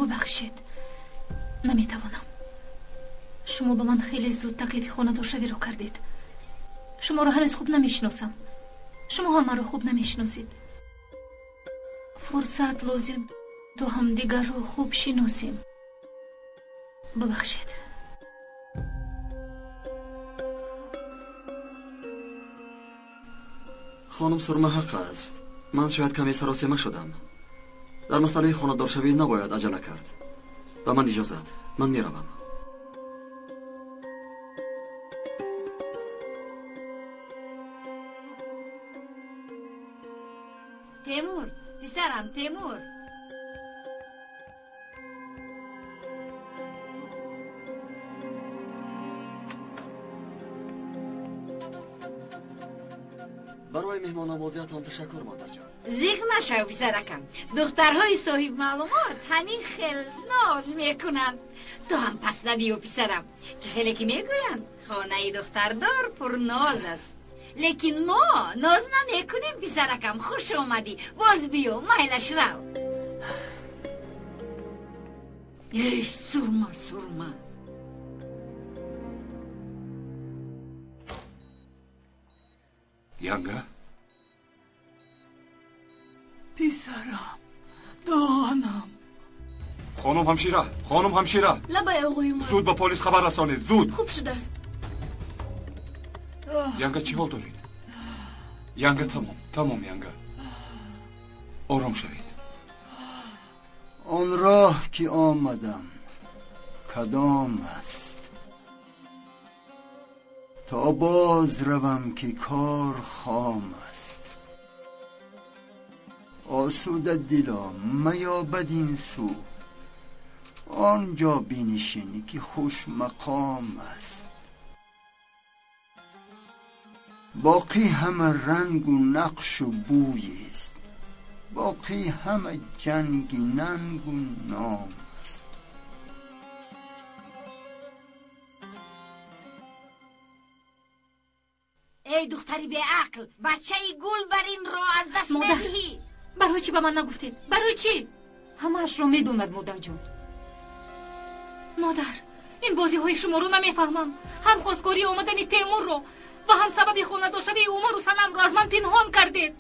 ببخشید، نمیتوانم. شما به من خیلی زود تکلیف خانه‌دارشوی رو کردید. شما رو هنوز خوب نمیشناسم. شما هم مرا خوب نمیشناسید. فرصت لازم تو هم دیگر رو خوب شناسیم. ببخشید. خانم سرمه حق است. من شاید کمی سراسیمه شدم. در مسئله خانه‌دارشوی نباید عجله کرد. به من اجازت، من میروم. تیمور، پسرم تیمور. برای مهمان نوازیتان تشکر مادر جان. زیغ نشو پسرکم. دخترهای صاحب معلومات همین خیل ناز میکنند. تو هم پس نبیو پسرم. چه خیلی که میگویند خانه دختردار پر ناز است. لیکن ما ناز نمیکنیم پسرکم. خوش اومدی. باز بیو مایلش رو. ای سرما سرما. یانگا پسرم، دانم. خانم همشیره لبای آقای من. زود به پلیس خبر رسانید، زود. خوب شده است. یانگا چی حال دارید؟ یانگا تمام یانگا. آرام شوید. آن راه که آمدم کدام است؟ تا باز روم که کار خام است. آسوده دلا میا بدین سو، آنجا بنشینی که خوش مقام است. باقی همه رنگ و نقش و بوی است، باقی همه جنگ ننگ و نام است. ای دختری به عقل، بچه ای گل بر این را از دست بدهی. برای چی به من نگفتید؟ برای چی؟ همه‌اش رو میدوند مادر جون. مادر، این بازی های شما رو نمیفهمم. هم خواستگاری آمدن تیمور رو و هم سبب خانه‌دارشوی عمر و سنم رو از من پنهان کردید.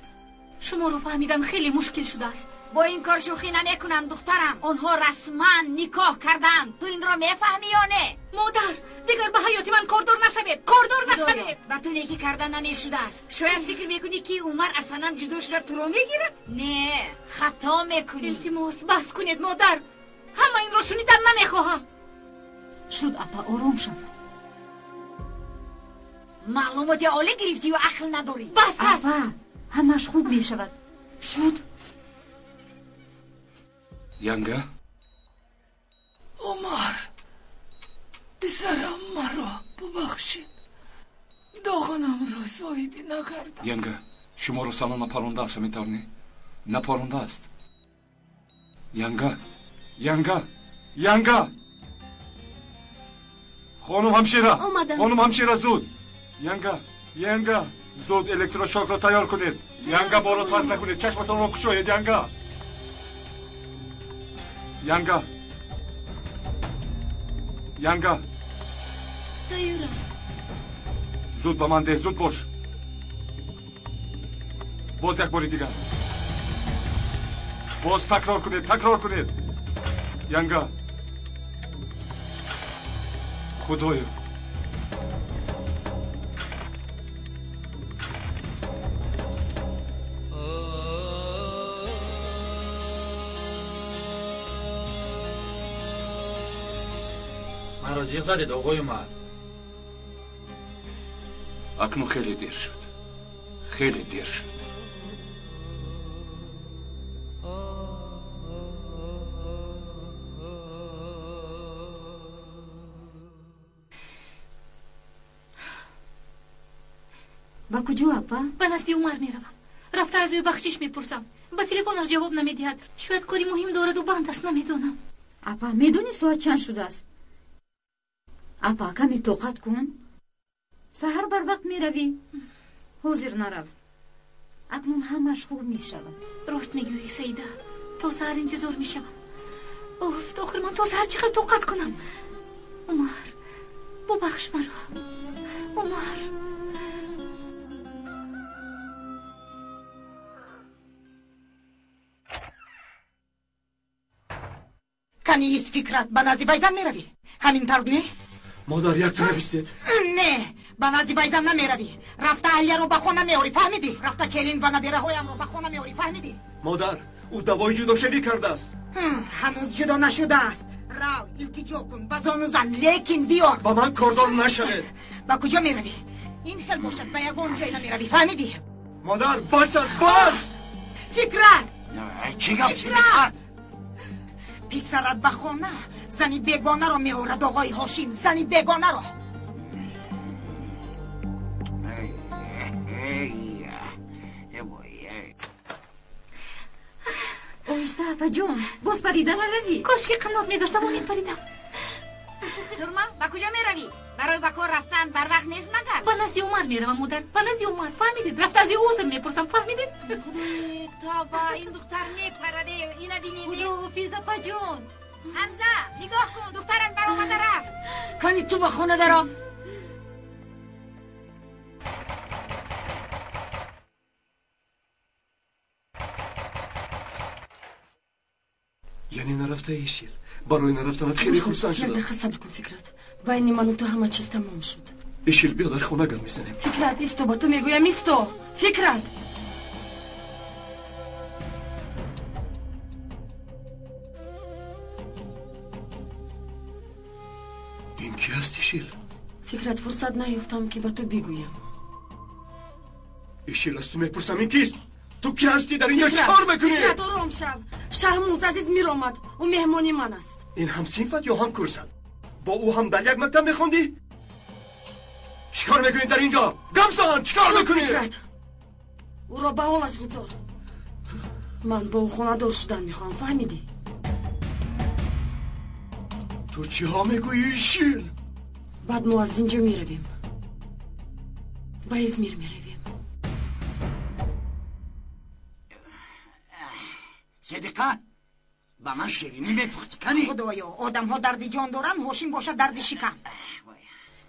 شما رو فهمیدن خیلی مشکل شده است. با این کار شوخی نمیکنم دخترم. آنها رسما نکاح کردن. تو این را میفهمی یا نه؟ مادر، دیگر به حیات من کاردار نشوید. کاردار نشوید. و تو نیکی کردن نمیشده است. شاید فکر میکنی که عمر از سنم جدا شده تو رو میگیرد. نه، خطا میکنی. التماس بس کنید مادر. همه این را شنیدن نمیخواهم. شد اپا آرام شو. معلومات عالی گرفتی و عقل نداری. بس اپا همش خوب میشود. شد یانگا عمر، پسرم مرا ببخشید. داغنم را صاحبی نکردم. یانگا شما رو سالن نپرونده است میتونی؟ نپرونده است. یانگا خانم همشیره. آمدم. خانم همشیره زود. یانگا زود الکتروشوک را تیار کنید. یانگا بارو ترک نکنید. چشمتان رو گشایید. یانگا تیار است. زود به من ده. زود باش. باز یک باری دیگر. باز تکرار کنید. یانگا خدایا مرا زدید آقای من. اکنون خیلی دیر شد. با کجا اپا؟ به نزد عمر میروم. رفته از او بخشش میپرسم. به تلفنش جواب نمیدهد. شاید کاری مهم دارد و بند است، نمیدونم. اپا میدونی ساعت چند شده است؟ اپا کمی طاقت کن. سحر بر وقت میروی. حاضر نرو. اکنون همش خوب میشود. راست میگویی سیده. تا سحر انتظار میشوم. اوف دختر من تازه هر چقدر طاقت کنم. عمر ببخش مرا. عمر کمی ایست فکرت به نزدی ویزن میروی همین طرد نه؟ مادر یک طرف استید نه به نزدی ویزن نمیروی رفته اهلیه رو به خونه میوری فهمیدی؟ رفته کلین و نبیره هایم رو به خونه میوری فهمیدی؟ مادر او دوای جدا شوی کرده است هنوز جدا نشده است رو التجا کن بزانو زن لیکن بیار با من کاردار نشوه با کجا میروی؟ این خیل باشد به یگان جای نمیروی فهمیدی؟ مادر بس است بس فکرت چی گفت فکرت؟ پیسرت به خونه زنی بیگانه رو میورد آقای هاشیم زنی بیگانه رو اویسته اپا جون باز پریدن روی کاش که قنات میداشتم و میپریدم. سرما با کجا میروی؟ برای به کار رفتن بر وقت نیست مگر؟ به نزد عمر میروم مادر. به نزد عمر فهمیدید؟ رفت از عذر میپرسم فهمیدید؟ خدای تا با این دختر میپرده اینو بینیدی؟ خدا حافظ اپا جون. حمزه نگاه کن دخترت بر آمده رفت. کنی تو به خونه درام. یعنی نرفته ایشیل برای نرفتنت خیلی خورسان یک شدم. دقیقه صبر کن فکرت. بین من و تو همه چیز تمام شد. ایشیل بیا در خونه گم میزنیم. فکرت ایستو با تو میگویم ایستو. فکرت این کی هست ایشیل؟ فکرت فرصت نیفتم که با تو بگویم. ایشیل از تو میپرسم این کیست؟ تو کی هستی در اینجا فکرت، چکار میکنی؟ فکرت آرام شو. شهرموز عزیز میرآمد و مهمانی من است. این هم صنفت یا هم کورست؟ با او هم در یک مکتب میخوندی؟ چیکار میکنی در اینجا؟ گمسان چیکار شد میکنی؟ فکرت او را به حالش گذار. من با او خانه دار شدن میخوام فهمیدی؟ تو چی ها میگویی ایشیل؟ بعد ما از اینجا میرویم به ازمیر میرویم. صدقه با من شیرینی میپختی کنی؟ خدایا آدم ها درد جان دارن هاشیم باشد درد شکم.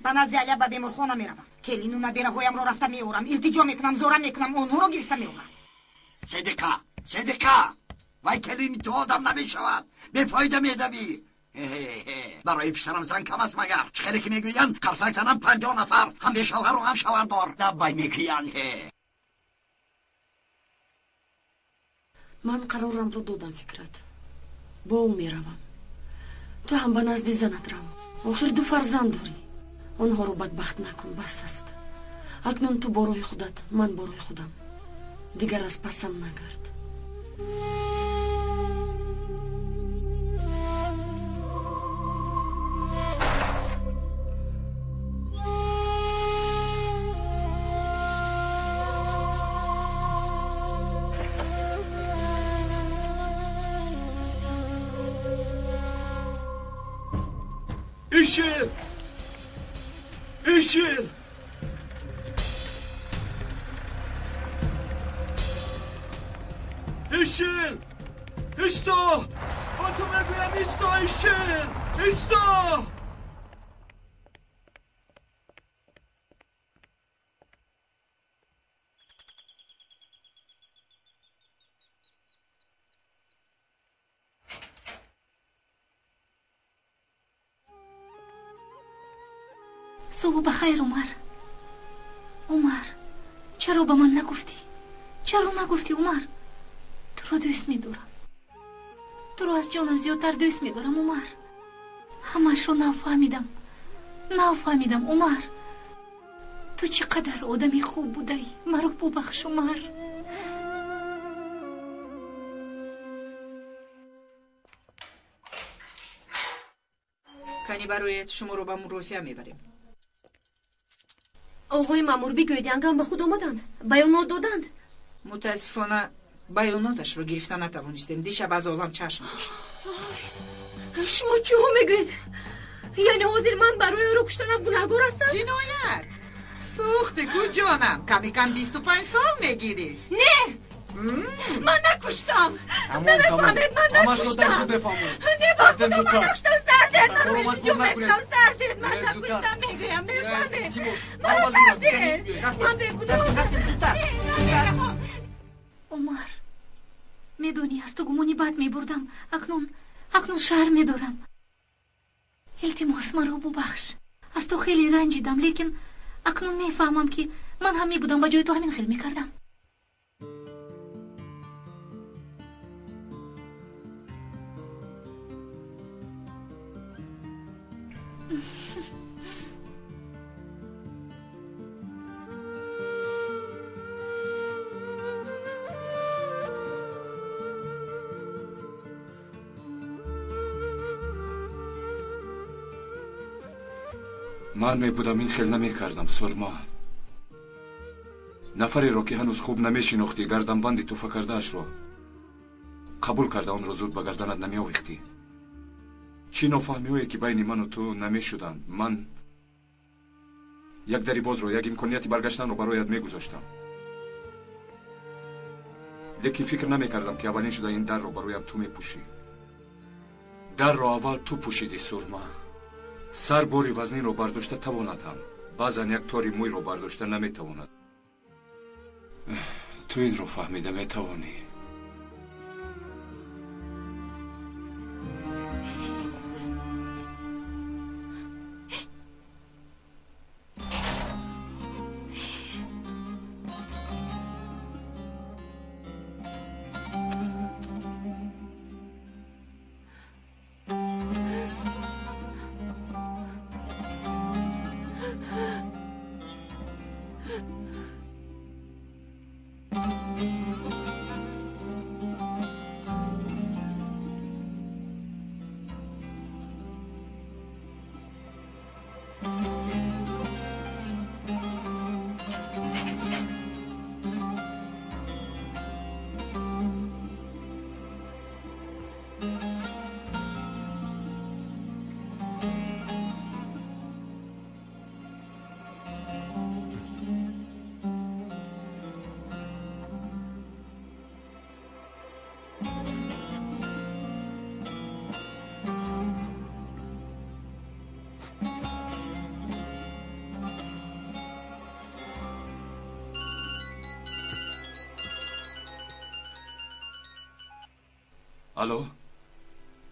به نزد علی به بیمارخانه میروم کلینو نبیره هایم رو رفته میورم التجا میکنم زورم میکنم اونها رو گرفته میورم. صدقه وای کلینی تو آدم نمیشود بفایده میدوی. برای پسرم زن کم است مگر خیلی که میگوین قرصک زنم 50 نفر هم به شوهر و هم شوهردار دبای میگوین. من قرارم رو دادم فکرت با او میروم. تو هم به نزد زنت رو آخر 2 فرزند داری. آنها رو بدبخت نکن بس است. اکنون تو برای خودت من برای خودم دیگر از پسم نگرد. ایشیل ایشیل ایشیل ایستو با تو میگویم ایستو ایشیل ایستو. صبح بخیر عمر. عمر چرا به من نگفتی؟ چرا نگفتی عمر؟ تو رو دوست میدارم. تو رو از جانم زیادتر دوست میدارم عمر. همش رو نفهمیدم عمر. تو چقدر آدمی خوب بودی. مرا ببخش عمر. کنی برایت شما رو به مروفیه میبریم. آقای مامور بگوید انگام به خود آمدند بیانات دادند. متاسفانه بیاناتش رو گرفته نتوانستیم. دیشب از عالم چشم داشت. شما چی ها میگوید؟ یعنی حاضر من برای او رو کشتنم گناهگار هستم؟ جنایت سوخته کو جانم کمی کم 25 سال میگیری. نه من نکشتم. تمام نمیفهمید من همش رو در زود بفهمید. نباختم من نکشتم. سردید من برو، رو مجبور جو نکنید. بکنم. سردید من بله، زودتر. نکشتم میگویم نمیفهمید. تیمور، من برو، سردید زودتر. من بگونم. عمر میدونی از تو گمونی بد میبردم. اکنون شهر میدارم. التماس مرا ببخش. از تو خیلی رنجیدم، لیکن اکنون میفهمم که من هم میبودم و جای تو همین خیلی میکردم. من میبودم این خیل نمیکردم سرما. نفری رو که هنوز خوب نمیشناختی گردنبندی تو فکردهش رو قبول کرده، اون رو زود به گردنت نمیآویختی. چی نفهمی هایی که بین من و تو نمیشدند. من یک دری باز رو، یک امکانیتی برگشتن رو برایت میگذاشتم، لیکن فکر نمیکردم که اولین شده این در رو برایم تو میپوشی. در رو اول تو پوشیدی سرما. سر باری وزنی رو برداشته تواند هم بعضا یک تاری موی رو برداشته نمیتواند. تو این رو فهمیده میتوانی. الو،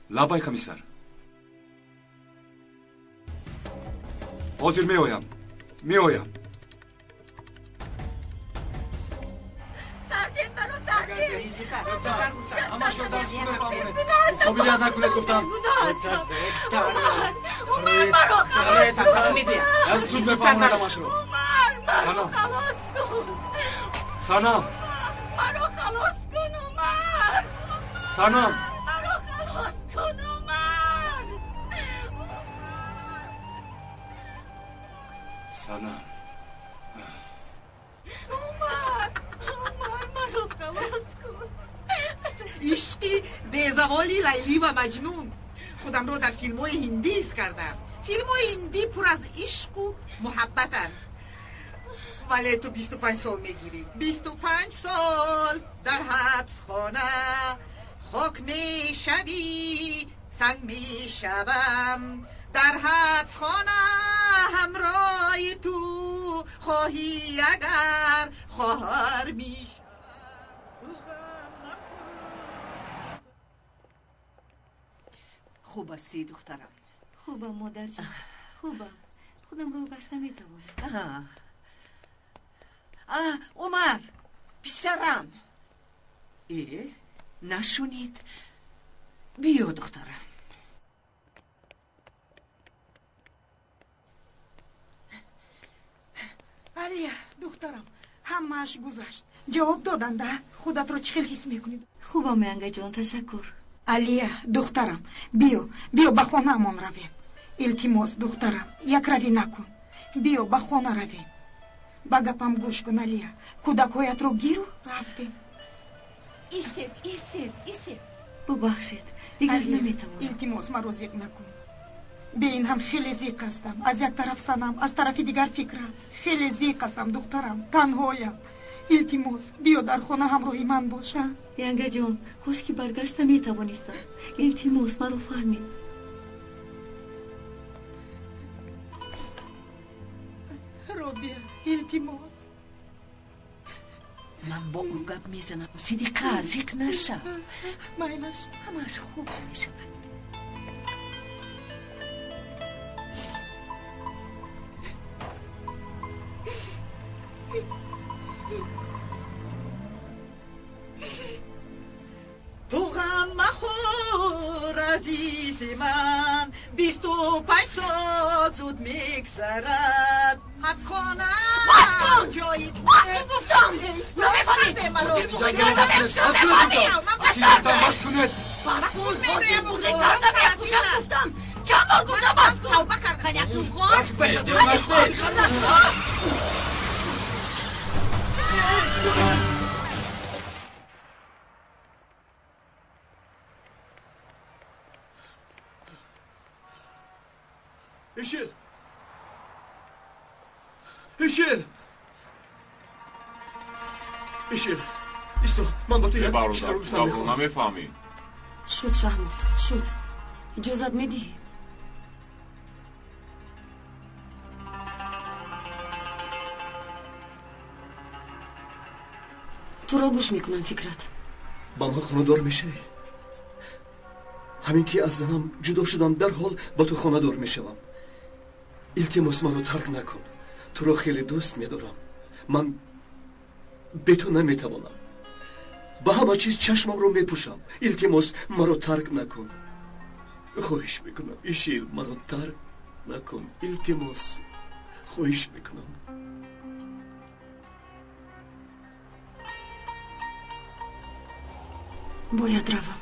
لابای کمیسر. حاضر میآیم. سردید منو سردید. همه شو در زود بفهمید. قابلیت نکنید گفتم. عمر مرا خلاص کن. در زود بفهمید همش رو. عمر مرا خلاص کن. سنم مرا خلاص کن عمر. سنم مرا خلاص کن عمر. سنم عمر مرا خلاص کن. عشقی به زوالی لیلی و مجنون. خودم رو در فیلم های هندی ایست کردم. فیلم های هندی پر از عشق و محبتن، ولی تو 25 سال میگیری. 25 سال در حبس خانه خاک میشوی، سنگ میشوم در حبس خانه. همراه تو خواهی اگر خواهر میشوم. خوب هستی دخترم؟ خوبم مادر جان، خوبم. خودم رو گشتم میتوانم. عمر پسرم. نشونید؟ بیا دخترم. علیه دخترم، همهش گذشت. جواب دادن ده؟ خودت رو چه خیلی حس میکنید؟ خوبم میانگه جان، تشکر. علیه دخترم، بیا به خانه من رویم. التماس دخترم، یک روی نکن. بیا به خانه رویم. با گپم گوش کن علیه. کودکایت رو گیرو رفتیم. ایستید. ببخشید دیگر علیه، نمیتوانم. التماس مرا زیق نکن. به این هم خیلی زیق هستم. از یک طرف سنم، از طرف دیگر فکرم. خیلی زیق هستم دخترم، تنهایم. التماس بیا در خانه همراهی من باشه. ینگه جان خوش که برگشته میتوانستم. التماس مرا فهمی. رابیا التماس. من با او گپ میزنم صدیقه زیق نشم. میلش همش خوب میشود. تو غم مخور عزیز من 25 سال زود میگذرد حبس خانه جایی گفتم نمیفهمید بس کنید گفتم چند بار گفتم باز کن توبه کردم کنیک خان ایشیل ایشیل ایشیل ایستو من با تو یک چیز رو گفتم میخوام نمیفهمی شد شهموز شد اجازت میدی؟ تو را گوش میکنم فکرت. با من خانه دار میشه. همین که از زنم جدا شدم در حال با تو خانه دار میشوم. التماس مرا ترک نکن. تو را خیلی دوست میدارم. من به تو نمیتوانم. با همه چیز چشمم رو میپوشم. التماس مرا ترک نکن. خواهش میکنم ایشیل مرا ترک نکن. التماس خواهش میکنم. باید روم.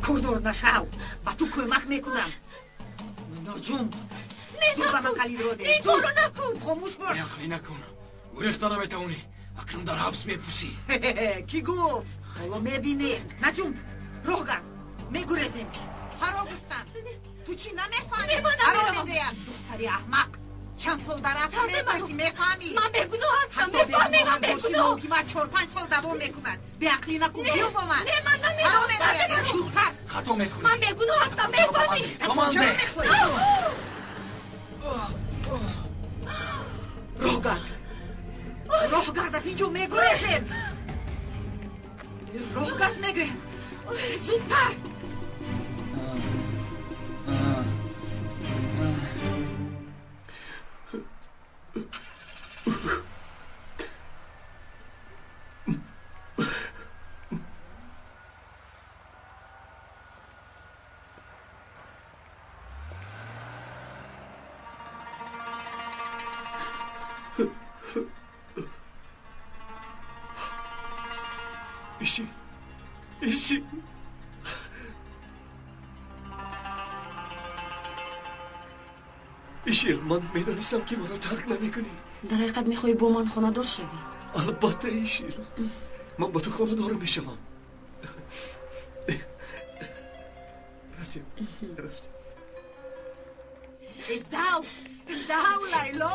کدور نشو با تو کمک میکنم مینا جون زود به من قلیل رو ده این کارو نکن خاموش باش یخلی نکن گریخته نمیتونی اکنون در حبس میپوسی کی گفت حالا میبینی نه جون روح گرد میگریزیم فرا گفتم تو چی نمیفهمی فرا میگویم دختری احمق چند سال در اصل میپرسی میفهمی من بگناه هستم میفهمی من بگناه که من 4-5 سال دوام میکنن به عقلی نکن بیا با من نه من نمیرم چوزتر خطا میکنی من بگناه هستم میفهمی کمانده روح گرد از اینجا میگریزیم روح گرد میگویم زودتر ایشی ایشیل من میدانستم که مرا ترک نمیکنی. در حقیقت میخوای با من خانه دار شوی؟ البته ایشیل من با تو خانه دار میشوم. رفتیم داو لیلا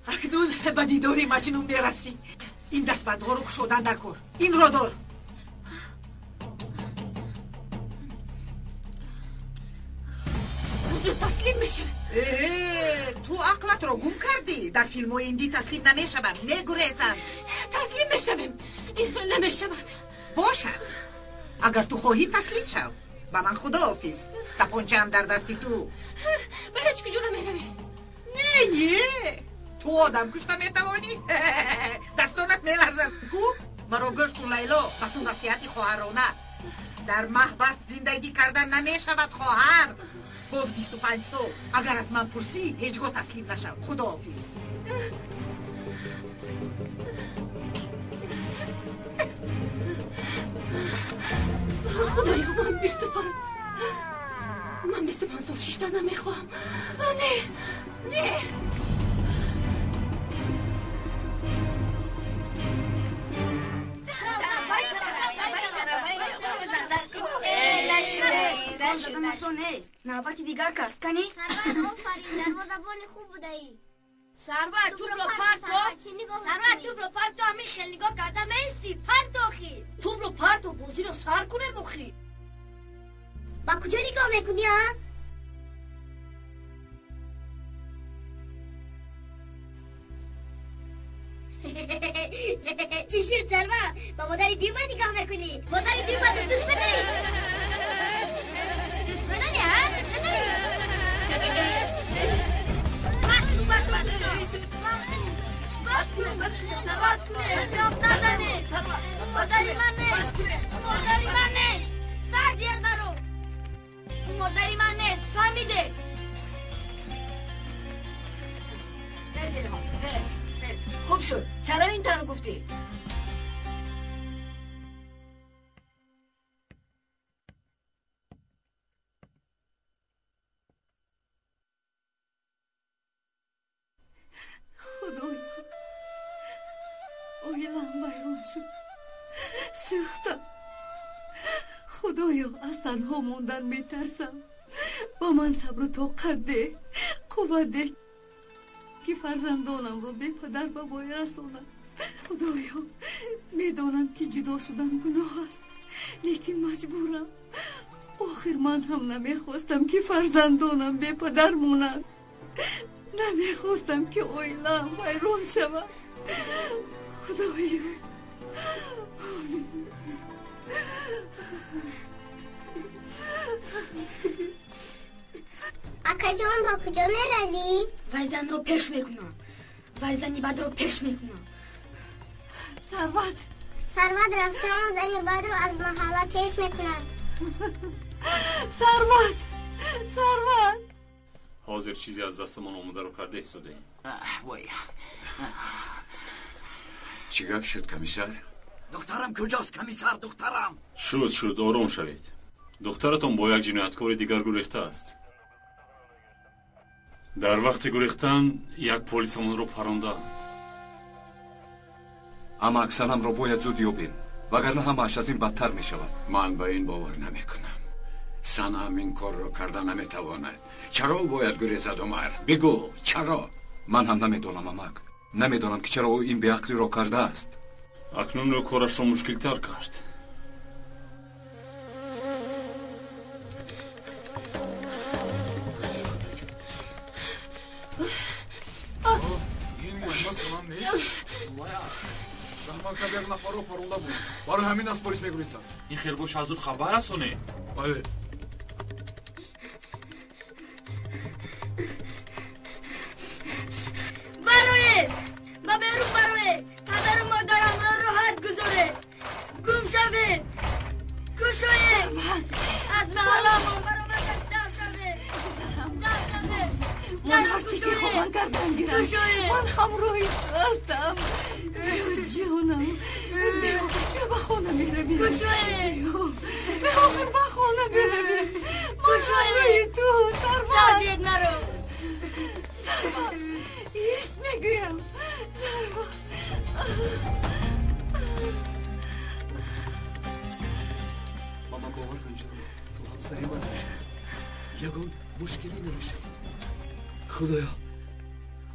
اکنون به دیداری مجنون میرسی. این دستبندها رو کشودن در کار. این رو دار زود تسلیم میشه. تو عقلت رو گم کردی. در فیلم های ایندی تسلیم نمیشون میگریزن. تسلیم میشویم این خیلی نمیشود. باشد اگر تو خواهی تسلیم شو. با من خدا حافظ. تپانچه هم در دستی تو. به هیچ کجا نمیروی. نه تو آدم کشته میتوانی. دستانت میلرزد. کو مرا گوش کن لیلا. و تو نصیحتی خواهرانه. در محبس زندگی کردن نمیشود خواهر. باز 25 صبح اگر از من پرسی هیچگاه تسلیم نشم. خداحافظ. خدایا من 25 سال شیشته نمیخوام. نه نیست. نوبت دیگر کس کنی؟ سرور آفرین، دروازه‌بان خوب بودی. سرور توپ رو پرت تو همین خیلی نگاه کردم ایسی پرت آخی توپ رو پرت و بازی رو سر کنه بخی. با کجا نگاه میکنی ها؟ چی شد سرور؟ با مادری دیوار نگاه میکنی؟ مادری دیوار رو دوست بداری؟ دوست بداری ها؟ دوست بداری؟ بس کنه اتیاب نزنه مادری من نیست سر دیت برو مادری من نیست فهمیده. خوب شد چرا این تنو گفتی؟ خدایا اویلم ویران شد سوختم. خدایا از تنها موندن میترسم. با من صبر و طاقت ده قوت ده که فرزندانم رو به پدر بابای رسونم. خدایا میدانم که جدا شدن گناه است لیکن مجبورم. آخر من هم نمیخواستم که فرزندانم به پدر مونند. نمیخواستم که اویلم ویران شود. خدایا اکا جان با کجا میروی؟ ویزن رو پیش میکنم. ویزنی بد رو پیش میکنم. ثروت رفتم و زنی بد رو از محله پیش میکنم. ثروت حاضر چیزی از دستمان آموده رو کرده ایستاده ایم. وای چی گپ شد کمیسر؟ دخترم کجاست کمیسر؟ دخترم شد آرام شوید. دخترتان با یک جنایتکار دیگر گریخته است. در وقت گریختن یک پلیسمان رو پراندند. اما اکسنم رو باید زود یابیم وگرنه همه‌اش از این بدتر می شود. من به این باور نمی کنم. سنم این کار رو کرده نمی تواند. چرا باید گریزد عمر؟ بگو چرا؟ من هم نمیدانم امک. نمیدانم که چرا او این بیعقلی را کرده است. اکنون او کارش را مشکل تر کرد. این مهمه سنم نیست؟ زحمت یک نفر رو پرونده بود. برای همین از پلیس میگریزد. این خیرگوش از زود خبر رسونه. بله. بروه پدر و مادرم را راحت گذاره. گم شوه کشوه از محلامون برامت در شوه. من هرچی که خواهن کردن گیرم. من هم روی هستم. جانم بیا با خانه میرویم. به آخر با خانه میرویم. من روی تو سعدیت نرو. ایست میگویم. ماما باور کن جان تو همسری من میشه یگون مشکلی نمیشه. خدایا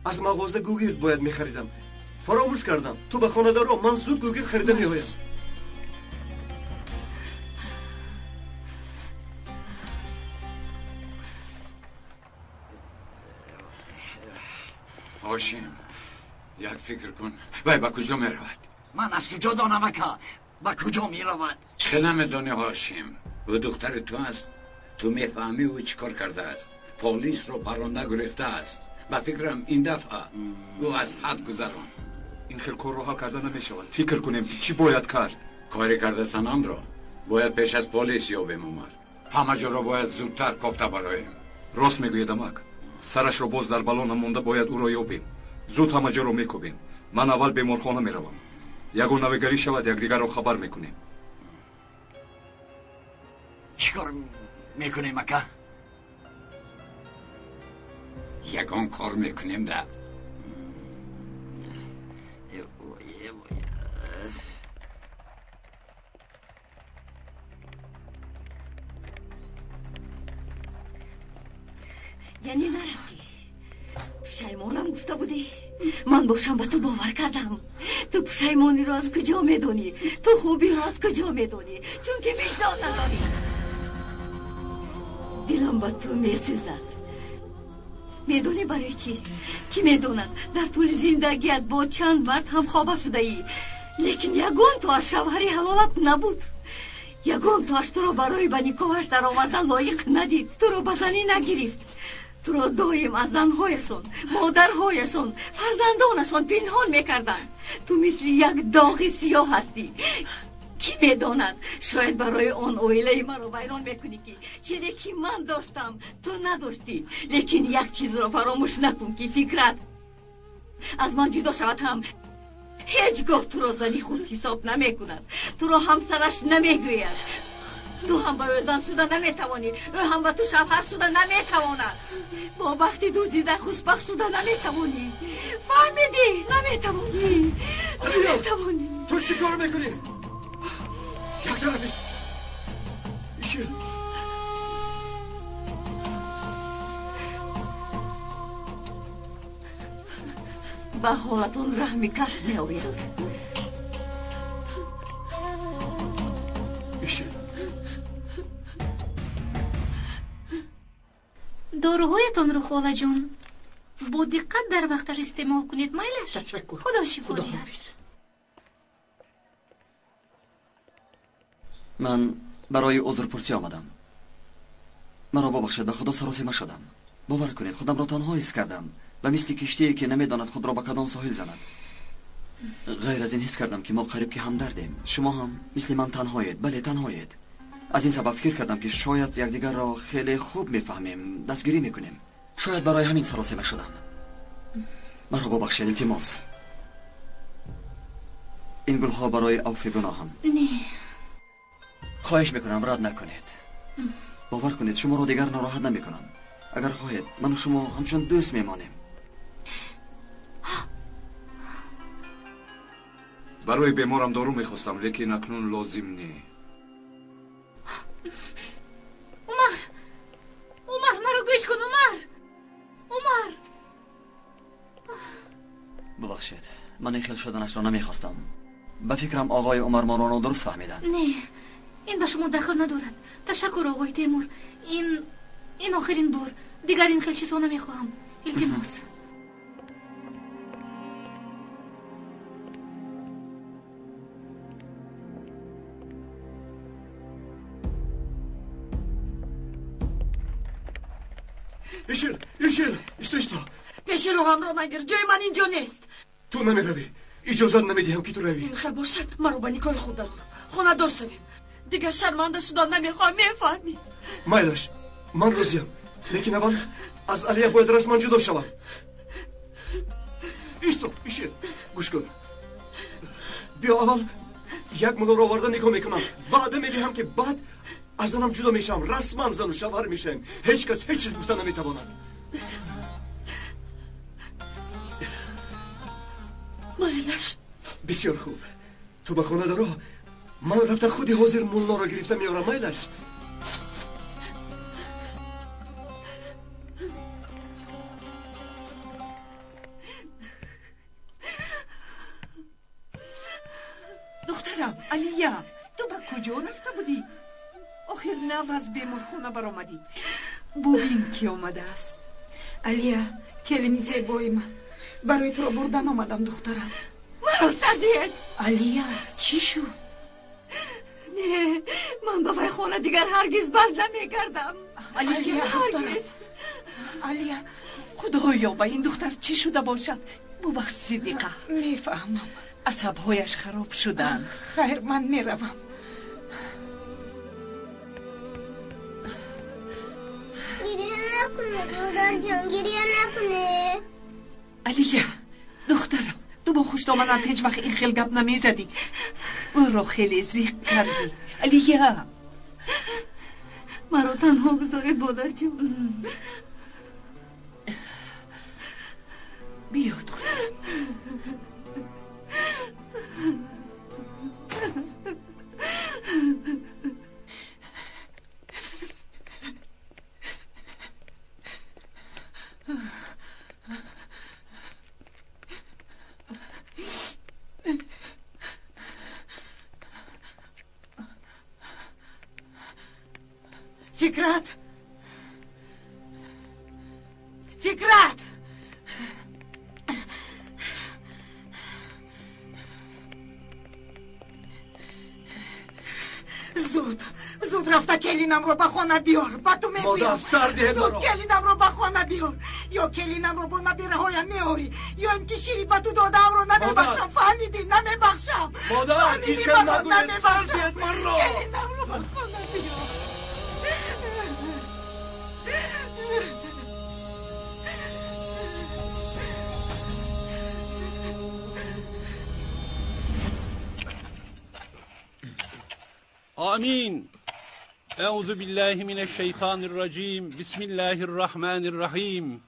از مغازه گوگل باید میخریدم فراموش کردم. تو به خانه دارو من زود گوگل خریده میایم. هاشم یک فکر کن. وای با کجا می رود؟ من از کجا دانم اکا با کجا می رود؟ چه نمیدانی هاشم؟ او دختر تو است. تو میفهمی او چی کار کرده است. پلیس رو پرونده گرفته است. با فکرم این دفعه او از حد گذران. این خیلی کار رو حل کرده نمی شود. فکر کنیم که چی باید کرد. کاری کرده سنم را باید پیش از پلیس یابیم عمر. همه جا را باید زودتر کافته برایم. рост мегӯяд амак. Сарашро боз дар балон монда бояд ӯро ёбем. зуд ҳама ҷоро мекобем. ман аввал беморхона меравам. ягоннавигарӣ шавад, якдигарро хабар мекунем. чӣ кор мекунем ака? ягон кор мекунем да. یعنی نرفتی؟ پشیمانم گفته بودی؟ من باشم به تو باور کردم. تو پشیمانی را از کجا میدونی؟ تو خوبی را از کجا میدونی؟ چون که وجدان نداری. دلم به تو میسوزد. میدونی برای چی؟ کی میدوند در طول زندگیت با چند مرد هم خوابه شده ای، لیکن یگان تو از شوهری حلالت نبود. یگان تو تو را برای به نکاحش در آوردن لایق ندید. تو را به زنی نگرفت. تو را دایم از زنهایشان، مادرهایشان، فرزندانشان پنهان میکردند. تو مثل یک داغ سیاه هستی. کی میداند شاید برای آن اویله مرا ویران میکنی که چیزی که من داشتم تو نداشتی. لیکن یک چیز را فراموش نکن که فکرت از من جدا شود هم هیچگاه تو را زنی خود حساب نمیکند. تو را همسرش نمیگوید. تو هم به زن شده نمیتوانی، او هم به تو شوهر شده نمیتواند. با وقتی دوزیده خوشبخت شده نمیتوانی. فهمیدی؟ نمیتوانی. نمیتوانی. تو چی کار میکنی؟ یک طرفش ایشیل به حالتون رحمی کس می آوید. ایشیل داروهایتان رو خاله جان با دقت در وقتش استعمال کنید. میلش تشکر. خدا شفا دهد. من برای عذرپرسی آمدم. مرا ببخشید، به خدا سراسیمه شدم. باور کنید خودم را تنها حس کردم و مثل کشتی که نمیداند خود را به کدام ساحل زند. غیر از این حس کردم که ما قریب که همدردیم. شما هم مثل من تنهایید. بله تنهایید. از این سبب فکر کردم که شاید یکدیگر را خیلی خوب میفهمیم، دستگیری میکنیم. شاید برای همین سراسیمه شدم. مرا ببخشید، التماس. این گلها برای عفو گناهم. نه. خواهش میکنم رد نکنید. باور کنید شما را دیگر ناراحت نمیکنم. اگر خواهید من و شما همچون دوست میمانیم. برای بیمارم دارو میخواستم لیکن اکنون لازم نی. عمر مرا گوش کن. عمر ببخشید من این خیل شدنش را نمیخواستم. به فکرم آقای عمر ما را درست فهمیدن. نه، این به شما دخل ندارد. تشکر آقای تیمور. این آخرین بار. دیگر این خیل چیزها نمیخواهم. التماس. ایشیل ایستا پیش رو هم را نگیر. جای من اینجا نیست. تو نمیروی. اجازه نمیدیم که تو روی. این خیلی باشد مرا به نکاح خود دارم. خانه دار شویم. دیگر شرمنده شدن نمیخواهم. میفهمی؟ مایلش من روزیم، لیکن اول از علیه باید رسما جدا شوم. ایشیل گوش کن. بیا اول یک مدار آورده نکاح میکنم. وعده میدهم که بعد از زنم جدا میشم. رسما زن و شوهر میشم. هیچ کس هیچ چیز گفته نمیتواند. مایلش بسیار خوب. تو به خانه درو. من رفته خودی حاضر مولا را گرفته میارم. مایلش دخترم علیا، تو به کجا رفته بودی؟ آخر نو از بیمارخانه برآمدی. ببین کی آمده است. علیا کلینی زیبای من، برای تو را بردن آمدم دخترم. مرا صدیت. علیا چی شد؟ نه، من به وی خانه دیگر هرگز بر نمیگردم. علیا هرگز. علیا خدایا به این دختر چی شده باشد؟ ببخش صدیقه. میفهمم عصبهایش خراب شدن. خیر من میروم. میره مادر جان گریه نکنه. علیه دخترم تو با خوش دامنت هیچ وقت این خیلی گپ نمیزدی. او را خیلی زیق کردی. علیه مرا تنها گذارید مادر جان. بیا دخترم. فکرت زود رفته کلینم رو به خانه بیار. با تو میگویم مادر سرده زود مرا. کلینم رو به خانه بیار. یا کلینم رو با نبیره های میاری یا اینکه شیری به تو دادم رو نمیبخشم. فهمیدی؟ نمیبخشم. مادر این خیلی نگوید سردید مرا. کلینم رو به خانه بیار. آمین. اعوذ بالله من الشیطان الرجیم. بسم الله الرحمن الرحیم.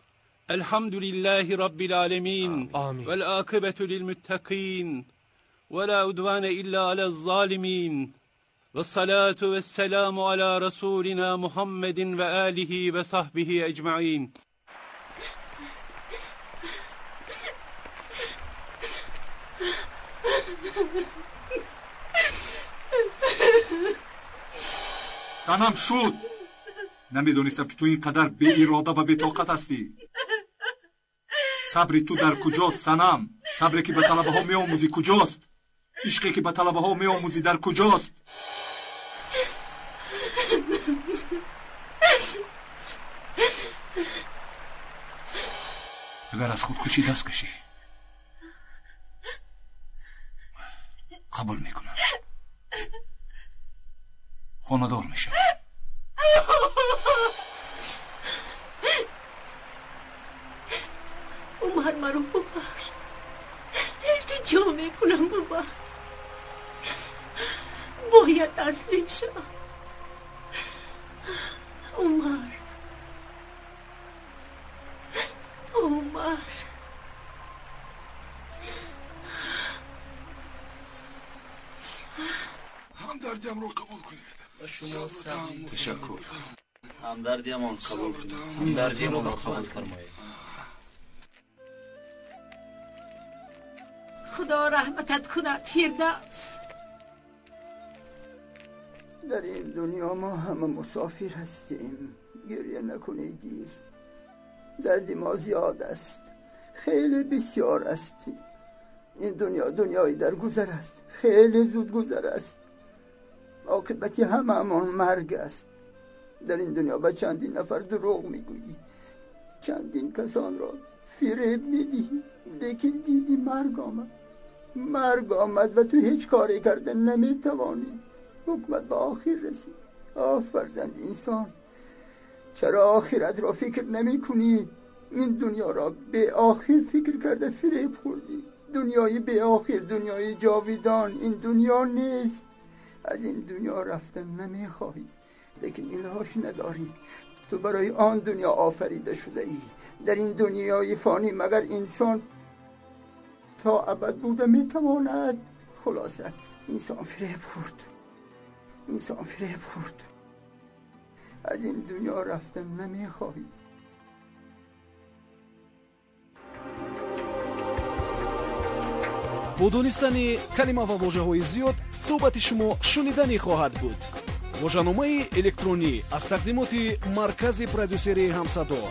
الحمد لله رب العالمین والعاقبة للمتقین ولا عدوان الا على الظالمین والصلاة والسلام على رسولنا محمد و آله و صحبه اجمعین. سنم شد. نمیدونستم که تو اینقدر بی اراده و بی طاقت هستی. صبری تو در کجاست سنم؟ صبری که به طلبه ها می آموزی کجاست؟ عشقی که به طلبه ها می آموزی در کجاست؟ اگر از خودکشی دست کشی قبول میکنم، خانه‌دار میشم. عمر مرا ببر، التجا میکنم ببر. باید تسلیم شم. عمر همدردیم رو قبول کنید. تشکر. همدردیمان قبول کنید. همدردیمان رو قبول فرمایید. خدا رحمتت کند فردوس. در این دنیا ما همه مسافر هستیم. گریه نکنید دیر. درد ما زیاد است، خیلی بسیار است. این دنیا دنیای در گذر است، خیلی زود گذر است. عاقبت هممون مرگ است. در این دنیا به چندین نفر دروغ میگویی، چندین کسان را فریب میدی، لیکن دیدی مرگ آمد و تو هیچ کاری کرده نمیتوانی. حکمت به آخر رسید. فرزند انسان، چرا آخرت را فکر نمی کنی؟ این دنیا را به آخر فکر کرده فریب خوردی. دنیای به آخر، دنیای جاویدان این دنیا نیست. از این دنیا رفتن نمیخواهی، لیکن الهاش نداری. تو برای آن دنیا آفریده شده ای. در این دنیای فانی مگر انسان تا ابد بوده میتواند؟ خلاصه انسان فریب خورد. از این دنیا رفتن نمیخواهی. бо донистани калима ва воҷаҳои зиёд суҳбати шумо шуниданӣ хоҳад буд. воҷаномаи электронӣ аз тақдимоти маркази продюсерии ҳамсадо.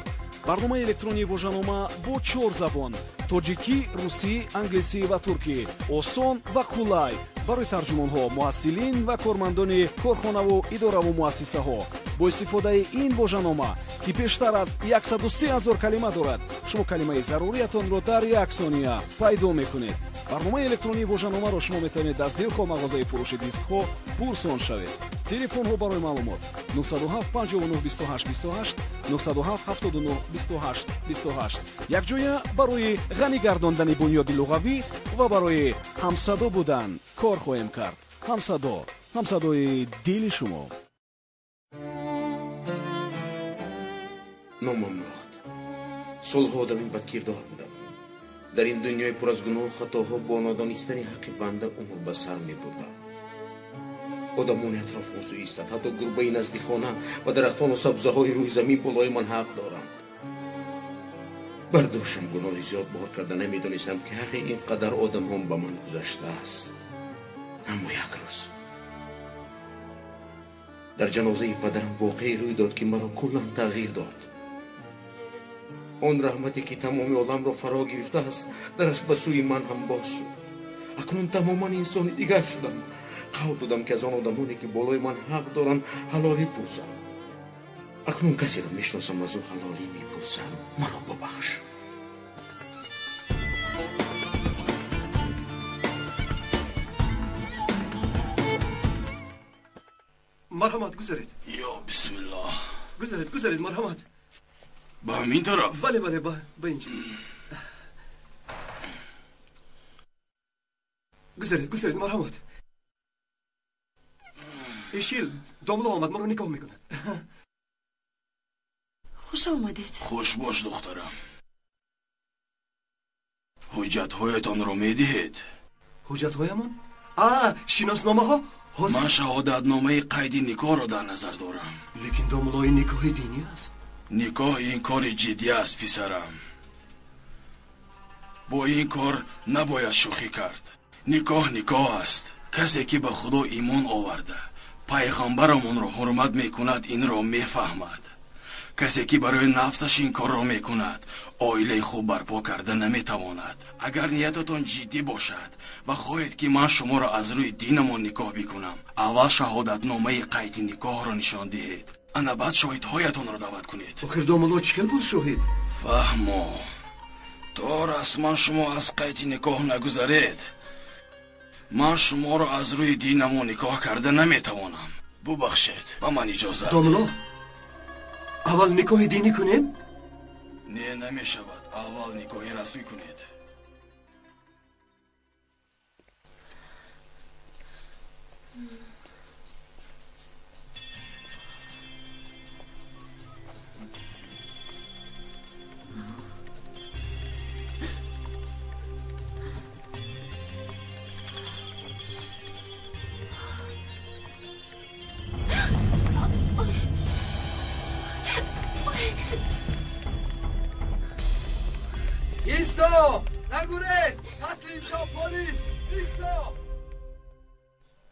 барномаи электронии воҷанома бо 4 забон: тоҷикӣ, русӣ, англисӣ ва туркӣ. осон ва қулай барои тарҷумонҳо, муҳассилин ва кормандони корхонаву идораву муассисаҳо. бо истифодаи ин воҷанома ки бештар аз 130 000 калима дорад, шумо калимаи заруриятонро дар 1 сония пайдо мекунед. барномаи электронии вожаноmaро шумо метавонед аз дилхо мағозаи фурӯши дискҳо пурсон шавед. Телефонҳо барои маълумот 907 59 28 28 907 79 28 28. якҷоя барои ғанӣ гардондани бунёди луғавӣ ва барои ҳамсадо будан кор хоҳем кард. ҳамсадои дили шумо. номам мурод. солҳо одами бадкирдор будам. дар ин дунёи пур аз гуноҳу хатоҳо бо нодонистани ҳаққи банда умр ба сар мебурдам. одамони атрофҳо зӯистанд, ҳатто гурбаи назди хона ва дарахтону сабзаҳои рӯи замин болои ман ҳақ доранд. бардошам гуноҳи зиёд бор карда намедонистам ки ҳаққи ин қадар одамон ба ман гузаштааст. аммо як рӯз дар ҷанозаи падарам воқеӣ рӯй дод ки маро куллан тағйир дод. он раҳмате ки тамоми оламро фаро гирифтааст дараш ба сӯи ман ҳам боз шуд. акнун тамоман инсони дигар шудам. қавл додам ки аз он одамоне ки болои ман ҳақ доранд ҳалолӣ пурсам. акнун касеро мешиносам аз ӯ ҳалолӣ мепурсам. маро бубахш. марҳамат гузаред. ё бисмиллоҳ. гузаред марҳамат. ба ҳамин тараф? бале ба инҷо. гузаред марҳамат. ишил домла омад, маро никоҳ мекунад. хуш омадед. хуш бош духтарам. ҳуҷҷатҳоятонро медиҳед? ҳуҷҷатҳоямон? шиносномаҳо. ман шаҳодатномаи қайди никоҳро дар назар дорам. лекин домлои никоҳи динӣ аст. никоҳ ин кори ҷиддӣ аст писарам. бо ин кор набояд шӯхӣ кард. никоҳ аст. касе ки ба худо имон оварда пайғамбарамонро ҳурмат мекунад, инро мефаҳмад. касе ки барои нафсаш ин корро мекунад оилаи хуб барпо карда наметавонад. агар ниятатон ҷиддӣ бошад ва хоҳед ки ман шуморо аз рӯи динамон никоҳ бикунам, аввал шаҳодатномаи қайди никоҳро нишон диҳед, ана баъд шоҳидҳоятонро даъват кунед. охир домало чӣ хел буд шоҳид? фаҳмо то расман шумо аз қайди никоҳ нагузаред, ман шуморо аз рӯи динамон никоҳ карда наметавонам. бубахшед, ба ман иҷозат. домало аввал никоҳи динӣ кунем? не, намешавад. аввал никоҳи расмӣ кунед. ایستا! نگوریز! تسلیم شو پلیس! ایستا!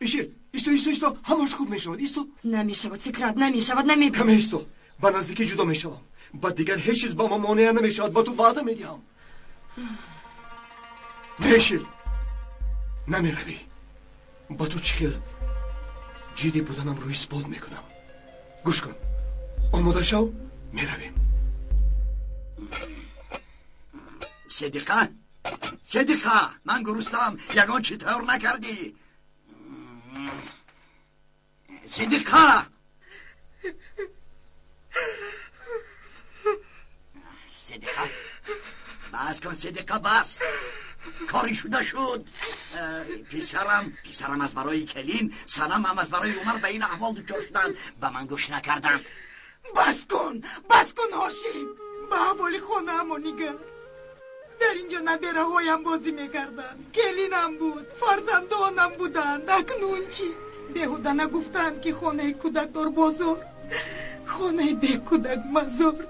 ایشیل! ایستا! هماش خوب میشود. ایستا! نمیشود فکرات نمیشود. کم ایستا! با نزدیکی جدا میشوم. بعد دیگر هیچ چیز با ما مانع نمیشود. با تو وعده میدیم. ایشیل! نمیروی. با تو چخیل جدی بودنم رو اثبات میکنم. گوش کن. آماده شو میرویم. صدیقه من گرستم. یگان چطور نکردی؟ صدیقه بس کن. صدیقه بس. کاری شده شد. پیسرم از برای کلین، سنم هم از برای عمر به این احوال دچار شدند. به من گوش نکردند. بس کن هاشیم. به احوال خانه همو نگر. در اینجا نبیره هایم بازی میکردن. کلینم بود، فرزندانم بودند. اکنون چی؟ بهوده نگفتند که خانه کودک دار بازار، خانه به کودک مزار.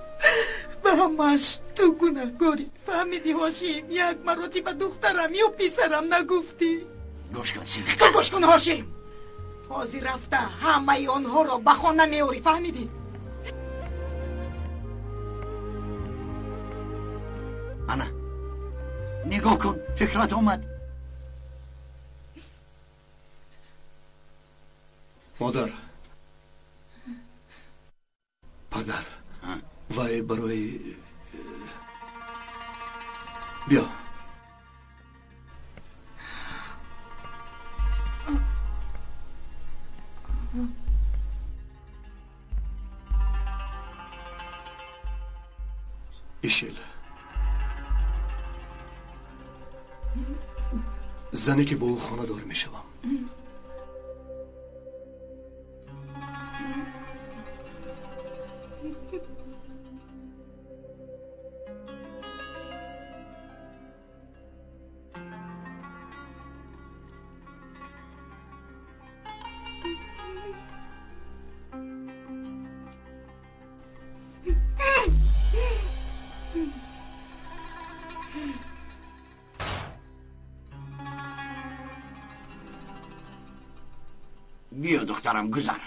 به همش تو گناهکاری. فهمیدی هاشیم؟ یک مرتبه دخترم یا پیسرم نگفتی؟ گوش کن صدیقه. گوش کن هاشیم. تازی رفته همه آنها را به خانه میاری. فهمیدی؟ انا نگاه کن. فکرات اومد. مادر، پدر، وای برای بیا ایشل زنی که با او خانه دار می شوم. بیا دخترم گذر.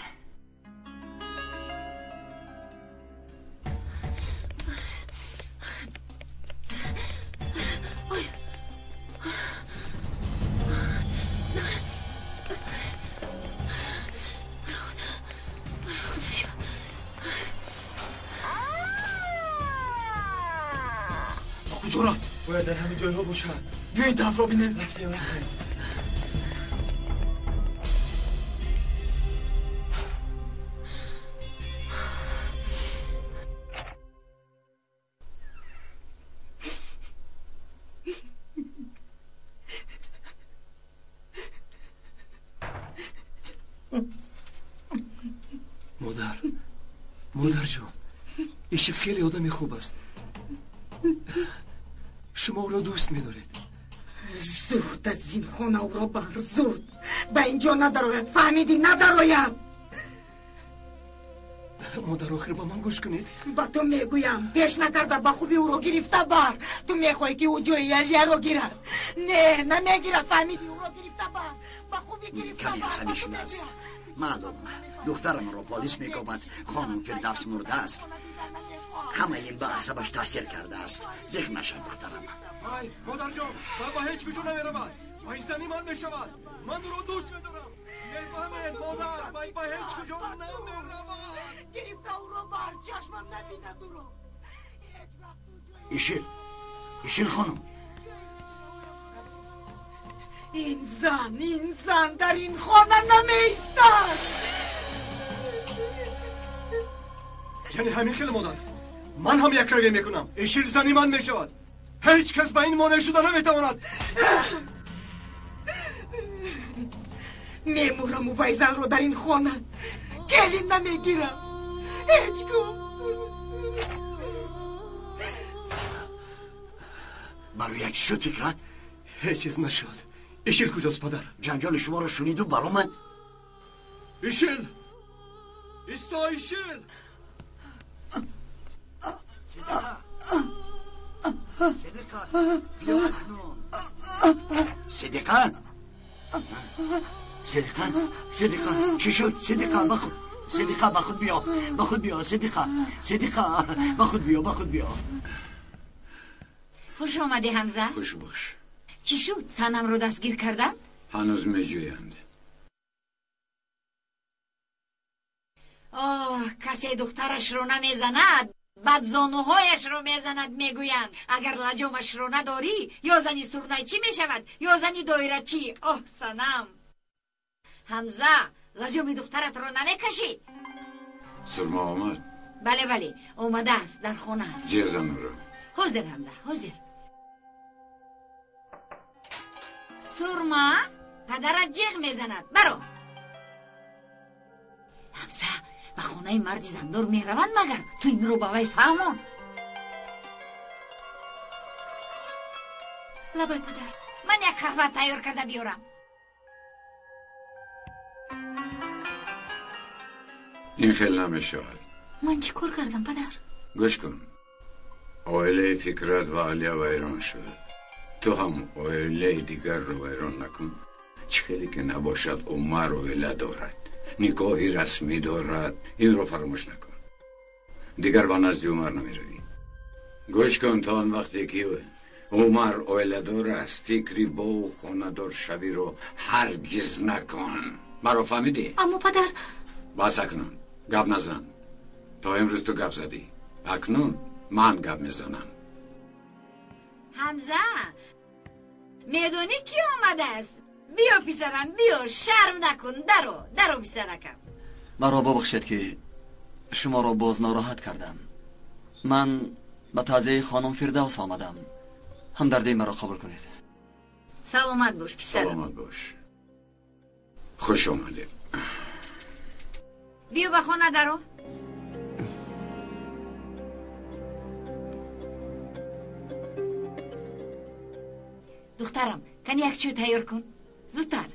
کجا رفت؟ باید در همین جایها باشد. بیا این طرف را بینیم. رفتیم. مادر جان، ایشیل خیلی آدم خوب است. شما او را دوست می‌دارید. زود از این خانه او را بر، زود. به اینجا نداروید، فهمیدی؟ نداروید. مادر آخر با من گوش کنید. با تو میگویم پیش نکرده با خوبی او را گرفته بر. تو میخوای که او جای یلیه را گیرد. نه نمیگیرد، فهمیدی؟ او را گرفته بر، با خوبی گرفته بر. کمی عصبی شده است. معلوم دخترم را پلیس میگوید خانم فردوس مرده است. همه این به عصبش تاثیر کرده است. زخم نشد دخترم. ای مادر جان، با هیچ کجا نمیرود. با این زنی من میشود. من او را دوست میدارم. میفهمید مادر، با هیچ کجا نمیرود. گرفته او را بر، چشمم نبیند او را. ایشیل خانم، این زن در این خانه نمیستد. یعنی همین خیلی مادر، من هم یک رویه میکنم. ایشیل زنی من میشود. هیچ کس به این مانع شده نمیتواند. میمورم و ویزن رو در این خانه گلی نمیگیرم. هیچ کو برای یک شد فکرت؟ هیچ چیز نشد. ایشیل کجاست پدر؟ جنجال شما رو شنید و برآمد. ایشیل ایستا، ایشیل. صدقه بیا اکنون. صدقه چی شد؟ صدقه با خود بیا. صدقه با خود بیا. خوش آمدی حمزه. خوش باش. چی شد؟ سنم رو دستگیر کردن؟ هنوز میجویند. کسی دخترش رو نمیزند، بعد زانوهایش رو میزند. میگویند اگر لجامش رو نداری یا زنی سرنای چی میشود یا زنی دایره چی. سنم حمزه، لجام دخترت رو نمیکشی؟ سرما آمد؟ بله اومده است، در خونه است. جیزن رو. حاضر حمزه، حاضر. سرما پدرت جیغ میزند، برو. حمزه به خونه مردی زندار میروند مگر تو این رو با وی فهمون. لبای پدر، من یک قهوه تیار کرده بیارم. این خیلی نمیشود. من چی کار کردم پدر؟ گوش کن. عائله فکرت و علیا ویران شد. تو هم عائله دیگر رو ویران نکن. چه خیلی که نباشد عمر عائله دارد، نکاحی رسمی دارد. این رو فراموش نکن. دیگر با نزد عمر نمیروی. گوش کن تا آن وقتی که عمر عائله دار است، فکری با او خانه دار شوی رو هرگز نکن. مرا فهمیدی؟ اما پدر بس اکنون گپ نزن. تا امروز تو گپ زدی، اکنون من گپ میزنم. حمزه میدونی کی آمده است؟ بیا پسرم، بیا، شرم نکن. درو پسرکم. مرا ببخشید که شما را باز ناراحت کردم. من به تعزیه خانم فردوس آمدم. همدردی مرا قبول کنید. سلامت باش پسرم. سلامت باش. خوش آمده. بیا به خانه درو. دخترم کن یک چوب تیار کن زودتر.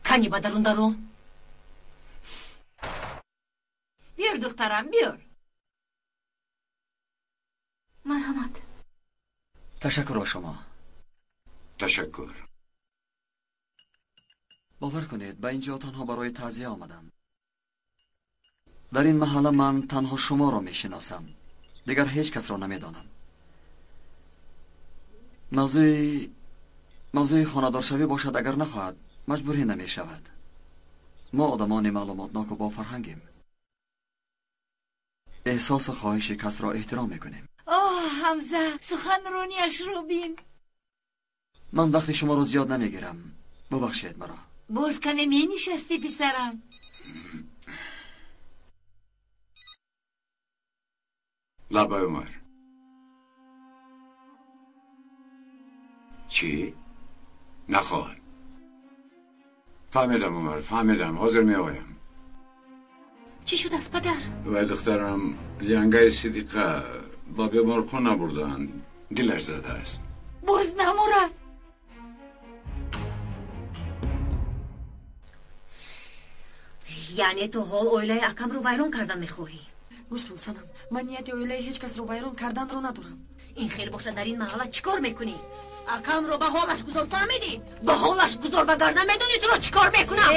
کنی با درون درو. بیار دخترم بیار. مرحمت. تشکر به شما. تشکر. باور کنید به اینجا تنها برای تعزیه آمدم. در این محله من تنها شما را میشناسم. دیگر هیچ کس را نمیدانم. موضوع خانه‌دار شوی باشد اگر نخواهد مجبوری نمی شود. ما آدمان معلوماتناک و با فرهنگیم. احساس و خواهش کس را احترام میکنیم. حمزه سخنرانیش رو بین. من وقتی شما رو زیاد نمیگیرم. ببخشید مرا. باز کمی می نشستی پسرم. لبای عمر. چی؟ نخواهد. فهمیدم عمر، فهمیدم. حاضر می آیم. چی شد از پدر؟ و دخترم ینگه صدیقه با بیمارخانه نبردن. دلش زده است. باز نمورد. یعنی تو حال اویلای اکم رو ویرون کردن میخواهی؟ گوش کن سنم، من نیت اویلای هیچ کس رو ویرون کردن رو ندارم. این خیلی باشه در این محله چیکار میکنی؟ اکم رو به حالش گذار، فهمیدی؟ به حالش گذار وگرنه میدونی تو رو چیکار میکنم؟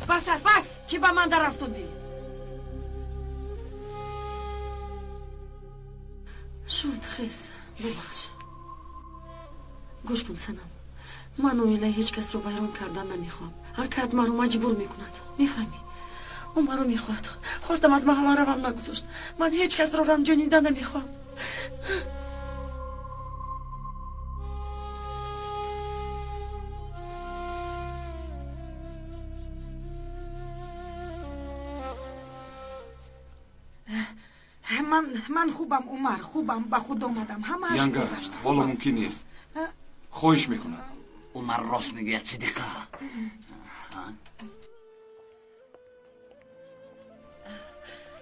بس است، بس. چی با من در رفتوندی؟ شد خیز ببخش. گوش کن سنم، من اویلای هیچ کس رو ویرون کردن نمیخوام. حرکت مرا مجبور میکند، میفهمی؟ اون مرا میخواد. خواستم از محله روم نگذاشت. من هیچ کس رو رنجونیده نمیخوام. من خوبم عمر، خوبم. با خود اومدم. همه ینگه گذشت. والا ممکن نیست. خواهش میکنم. عمر راست میگوید صدیقه.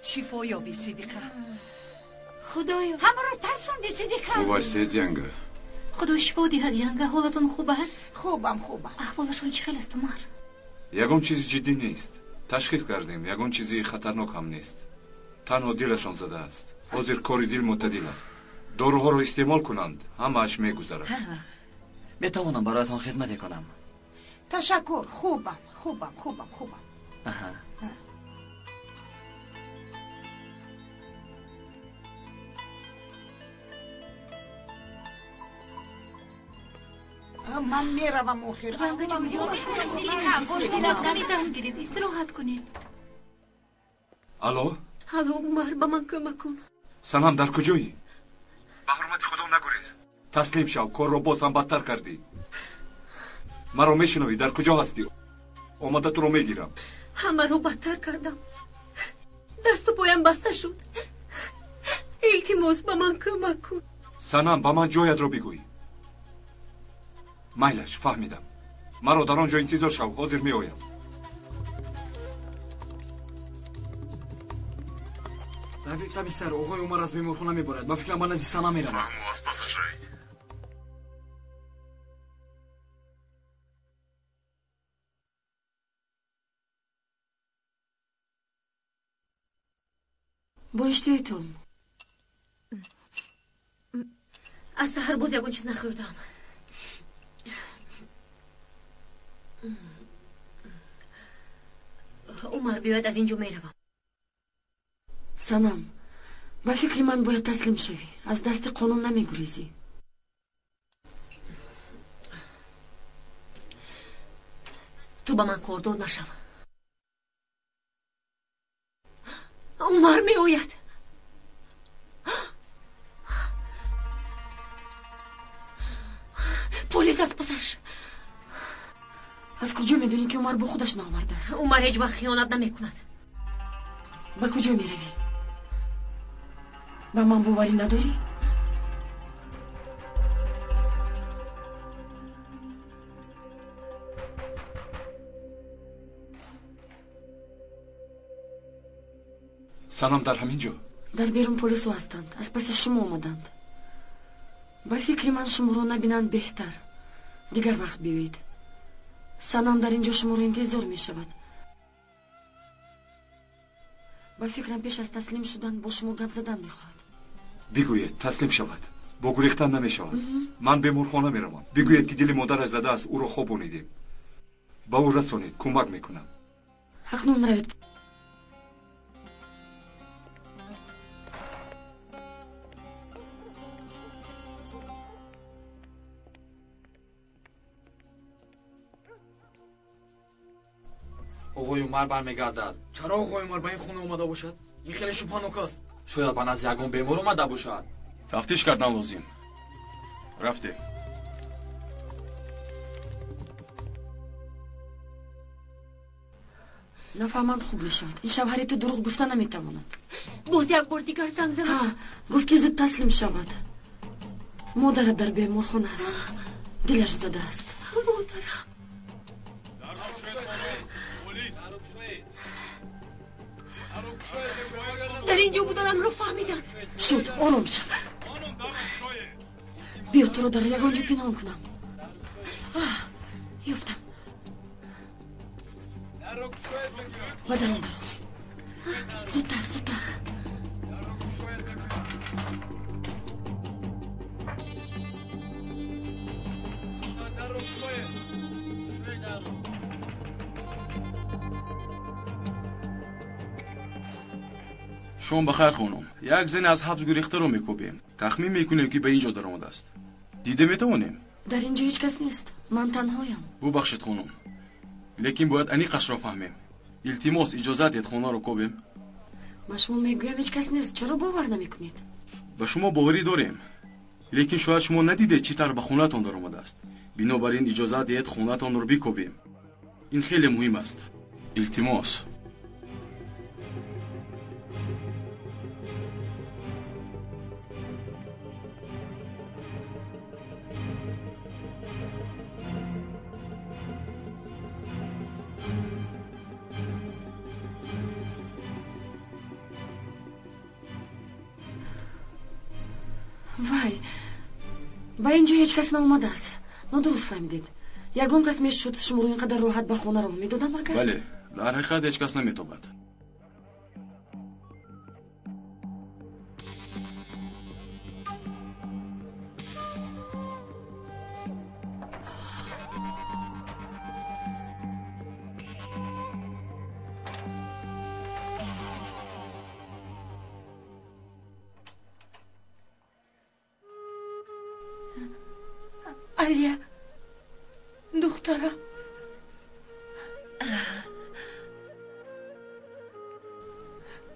شفا یابی صدیقه. خدایا همه رو ترسوندی صدیقه. خوب هستید ینگه؟ خدا شفا دهد ینگه. حالتون خوب است؟ خوبم. احوالشون چی خیلی است عمر؟ یگان چیزی جدی نیست. تشخیص کردیم یگان چیزی خطرناک هم نیست. تنها دلشان زده است. حاضر کاری دل معتدل است. داروها رو استعمال کنند همه‌اش میگذرد. میتوانم برایتان خدمتی کنم. تشکر. خوبم. من میروم آخر. ینگه جون دلت نمیدهم گیرید. استراحت کنید. الو عمر به من کمک کن. سنم در کجایی؟ به حرمت خدا نگریز. تسلیم شو. کار رو باز هم بدتر کردی. مرا میشنوی؟ در کجا هستی؟ آمده تو رو میگیرم. همه رو بدتر کردم. دست و پایم بسته شد. التماس به من کمک کن. سنم به من جایت رو بگوی. میلش فهمیدم. مرا در آنجا انتظار شو. حاضر می آیم. رفیق کمیسر، آقای عمر از بیمارخانه میبرد. با فکرم من از سنا میرم. فهمو از پسش رایید. با اشتهای تو از سحر باز یکون چیز نخوردم. عمر بیاید از اینجا میروم. سنم، به فکر من باید تسلیم شوی. از دست قانون نمیگریزی. تو با من کاردار نشو. عمر می آید. پلیس از پسش. از کجا میدونی که عمر با خودش نآورده است؟ عمر هیچ وقت خیانت نمی کند. به کجا می روی؟ به من باوری نداری؟ سنم در همین جا. در بیرون پلیس هستند. از پس شما آمدند. به فکر من شما رو نبینند بهتر. دیگر وقت بیایید. سنم در اینجا شما رو انتظار می شود. به فکرم پیش از تسلیم شدن با شما گپ زدن می خواهد. بگوید تسلیم شود. با گریختن نمی شود. من به مورخانه می روم. بگوید که دل مادرش زده است، او را خوابانیدیم. با او رسانید، کمک می کنم. اکنون روید. آقای عمر برمیگردد. چرا آقای عمر به این خونه اومده باشد؟ این خیلی شبهناک است. شاید به نزد یگان بیمار اومده باشد. تفتیش کردن لازم. رفته. نفهمند خوب میشود. این شوهر تو دروغ گفته نمیتواند. باز یک بار دیگر زنگ زند. گفت که زود تسلیم شود. مادرت در بیمارخانه است. دلش زده است. مادرم. در اینجا بودنم رو فهمیدن. شد آرام شو. بیا تو رو در یگانجا پنهان کنم. یفتم. و درون دراز. زودتر زودتر. شما بخیر خانم. یک زن از حبس گریخته رو میکوبیم. تخمین میکنیم که به اینجا در آمده است. دیده میتوانیم؟ در اینجا هیچ کس نیست. من تنهایم. ببخشید خانم. لیکن باید انیقش را فهمیم. التماس اجازه دید خانه رو کوبیم. ما شما میگویم هیچ کس نیست. چرا باور نمیکنید؟ به شما باوری داریم. لیکن شاید شما ندیده چی طرح به خونه‌تان در آمده است. بنابراین اجازه دید خونه‌تان رو بکوبیم. این خیلی مهم است. التماس. وای با اینجا هیچ کس ناومده است. نادرست فهمیدید. یگان کس میشد شما رو اینقدر راحت به خانه راه میدادم اگر؟ بله در حقیقت هیچ کس نمیتوبد. علیا دخترم.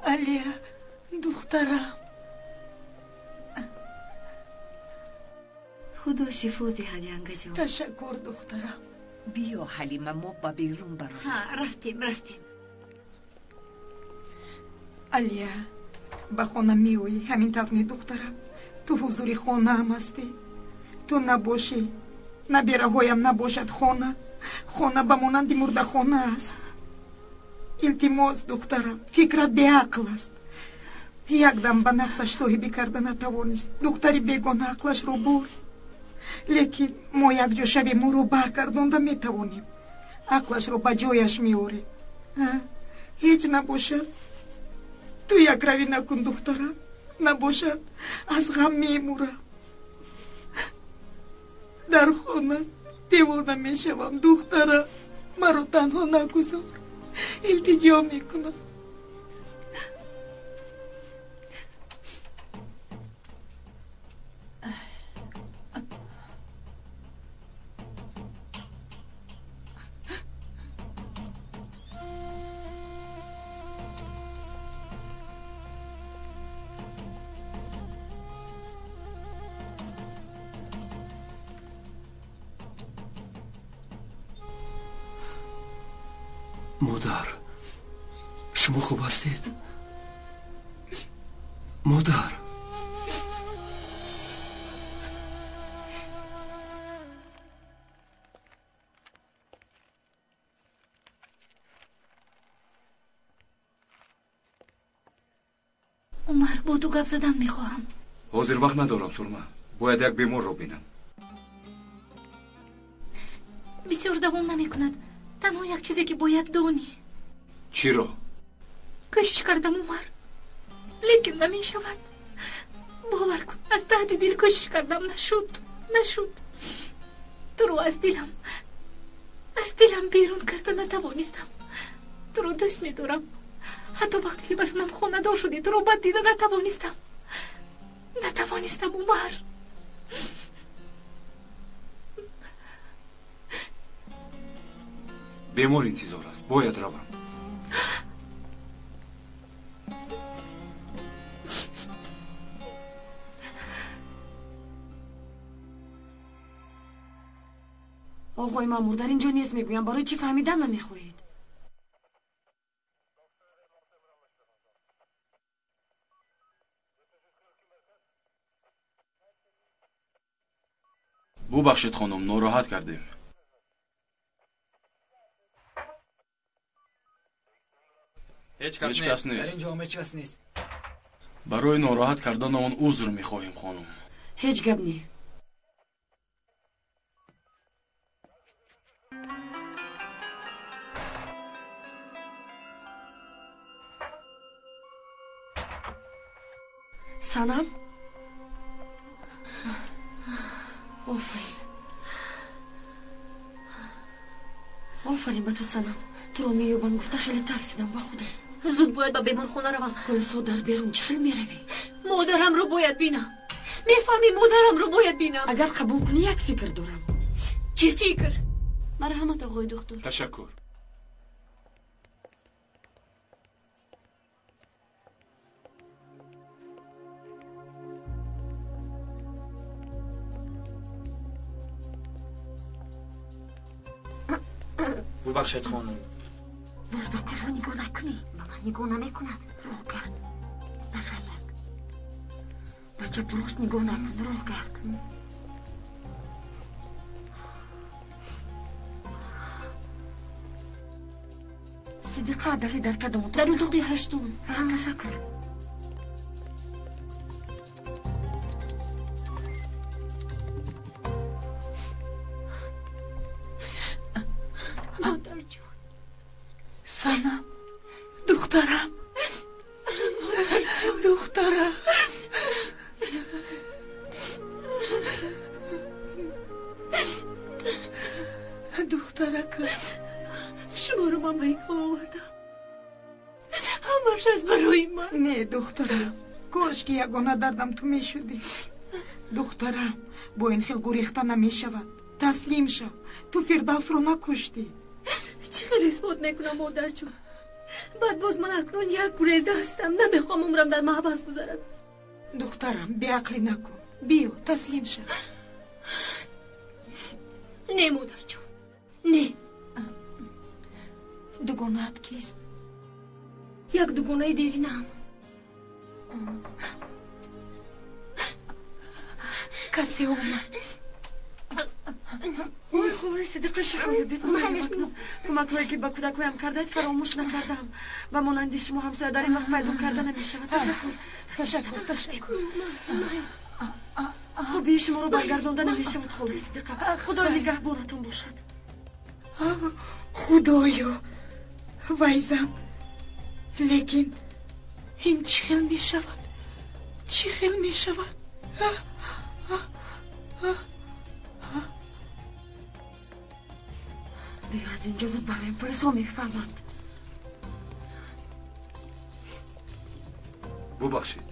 علیا دخترم. خدا شفا دهد ینگه جان. تشکر دخترم. بیا حلیمه ما با بیرون برو. رفتیم. علیا به خانه میویی همین تقنی دخترم. تو حضوری خانه هم هستی. تو نباشی نه بیرهایم نباشد خانه به مانند مرده خانه است. التماس دخترم فکرت به عقل است. یک دم به نفسش صاحبی کرده نتوانست. دختری بیگانه عقلش رو برد. لیکن ما یک جا شب ما رو برگردانده میتوانیم. عقلش رو به جایش میاریم. هیچ نباشد. تو یک روی نکن دخترم. نباشد از غم میمورم. در خانه دیوانه میشوم دخترم. مرا تنها نگذار. التجا میکنم. مادر شما خوب هستید؟ مادر عمر با تو گپ زدن میخواهم. حاضر وقت ندارم سرما. باید یک بیمار رو بینم. بسیار دوام نمیکند. تنها یک چیزی که باید دانی. چی رو؟ کوشش کردم عمر، لیکن نمیشود. باور کن از ته دل کوشش کردم، نشد. تو رو از دلم بیرون کرده نتوانستم. تو رو دوست میدارم. حتی وقتی که بسنم خانه دار شدی تو رو بد دیده نتوانستم عمر. بیمار انتظار است، باید روم. آقای مامور در اینجا نیست میگویم، برای چی فهمیدن نمیخواهید؟ ببخشید خانم، ناراحت کردیم. هیچ کس نیست. در اینجا هیچ کس نیست. برای ناراحت کردن اون عذر میخواهیم خانم. هیچ گپ نی. سنم آفرین به تو سنم. تو رو میوبان گفته خیلی ترسیدم با خودم. زود باید به بیمار خونه روم. کل سو در بیرون چه خیلی میروی؟ مادرم رو باید بینم. میفهمی مادرم رو باید بینم. اگر قبول کنی یک فکر دارم. چی فکر؟ مرحمت آقای دکتر. تشکر. ببخشید خانم. باز به تلفن نگاه نکنی. به من نگاه نمیکند. راه کرد. نفهمد. بچه براست نگاه نکن. راه کرد. صدیقه دقیق در کدام در دقیقه هشتم. تشکر. مادر جون. سنم دخترم. دخترم. دخترکم. شما رو من به آوردم. همش از برای من. نه دخترم، کاش که یگانه دردم تو میشدی. دخترم با این خیل گریخته نمیشود. تسلیم شو. تو فردوس رو نکشتی. چه خیلی اثبات میکنم مادر جون. بعد باز من اکنون یک گریزه هستم. نمیخوام عمرم در محبس گذرد. دخترم بیعقلی نکن. بیو تسلیم شو. نه مادر جون، نه. دوگانه‌ات کیست؟ یک دوگانه دیرینم. کسی اومد. خوبه صدیقه شکایه بیدم. کمک هایی که با کودکویم کرده فراموش نکردم و مانند شما همسایه در این وقت پیدا کرده نمیشه. تشکر. خوبی شما رو برگردانده نمیشه. خوبه صدیقه. خدا نگهبانتون باشد. خدایا ویزم، لیکن این چی خیل می شود؟ چی خیل می شود؟ بیا از اینجا زود بریم. پلیس ها میفهمند. ببخشید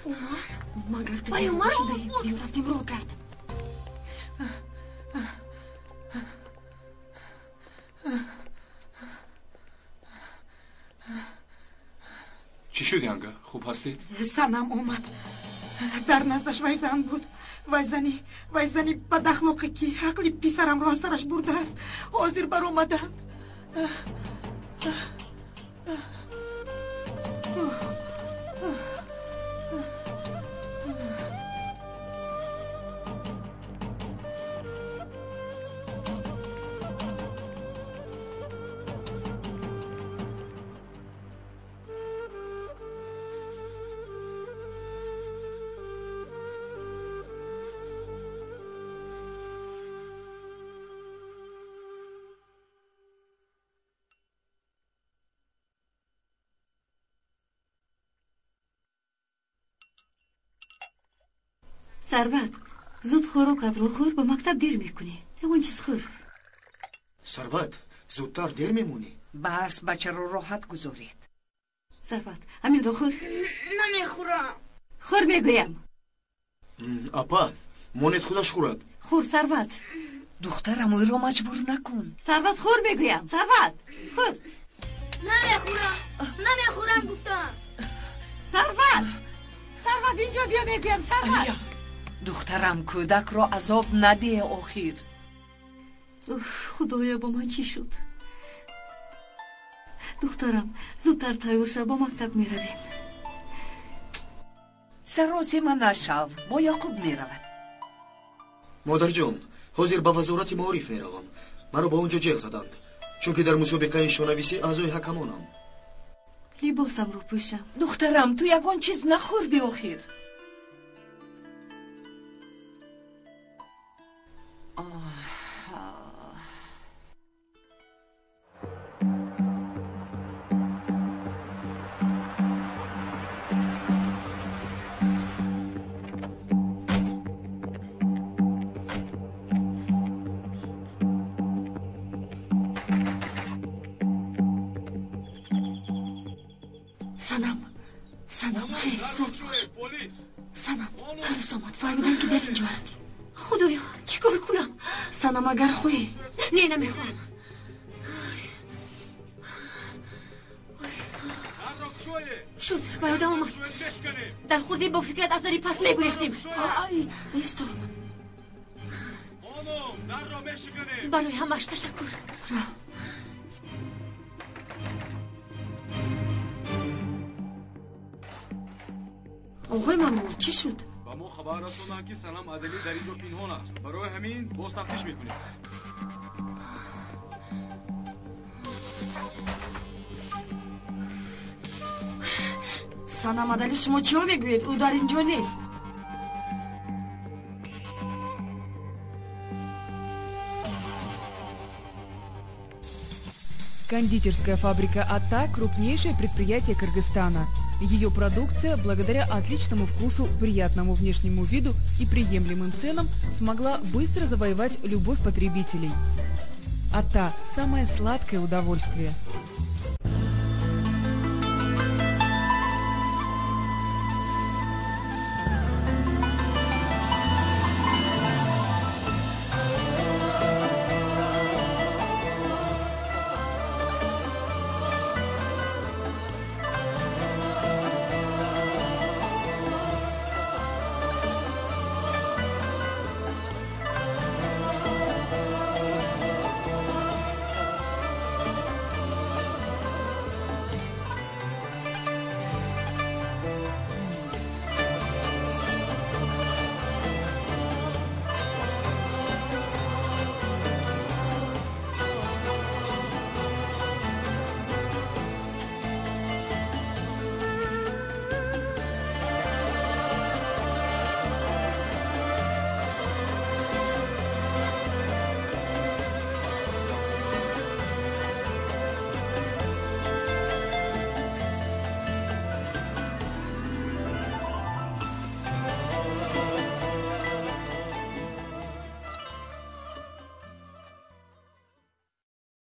عمر مگر تو شده بیا رفتیم رو کرد. چی شد ینگه؟ خوب هستید؟ سنم اومد. در نزدش ویزن بود. ویزنی بد اخلاقی که عقلی پسرم را سرش برده است. حاضر بر اومدند. ثروت زود خوراکت رو خور به مکتب دیر میکنی اون چیز خور. ثروت زودتر دیر میمونی. بس بچه رو راحت گذارید. ثروت همین رو خور. نمیخورم. خور میگویم. اپا مونت خودش خورد. خور ثروت. دخترم او رو مجبور نکن. ثروت خور میگویم. ثروت خور. نمیخورم گفتم. ثروت اینجا بیا میگویم. ثروت دخترم کودک رو عذاب نده آخر. خدایا با من چی شد؟ دخترم زودتر تیار شو با مکتب میرویم. سراز من نشو با یعقوب میرود. مادر جان حاضر به وزارت معارف میروم. مرا با اونجا جیغ زدند چون که در مسابقه شنویسی اعضای حکمانم. لباسم رو پوشم. دخترم تو یگان چیز نخوردی آخر. سنم خیلی زود باش. سنم پلیس آمد فهمیدن که در اینجا هستی. خدایا چیکار کنم؟ سنم اگر خوی نه نمیخوام. شد و یادم آمد در خورده با فکرت از داری پس میگریختیم. ایستا برای همش تشکر. آقای مامور چی شد؟ با ما خبر رسوندن که سنم عدلی در اینجا پنهان است. برای همین باز تفتیش میکنیم. سنم عدلی شما چی میگوید؟ او در اینجا نیست. Кондитерская фабрика «Ата» – крупнейшее предприятие Кыргызстана. Ее продукция, благодаря отличному вкусу, приятному внешнему виду и приемлемым ценам, смогла быстро завоевать любовь потребителей. «Ата» – самое сладкое удовольствие.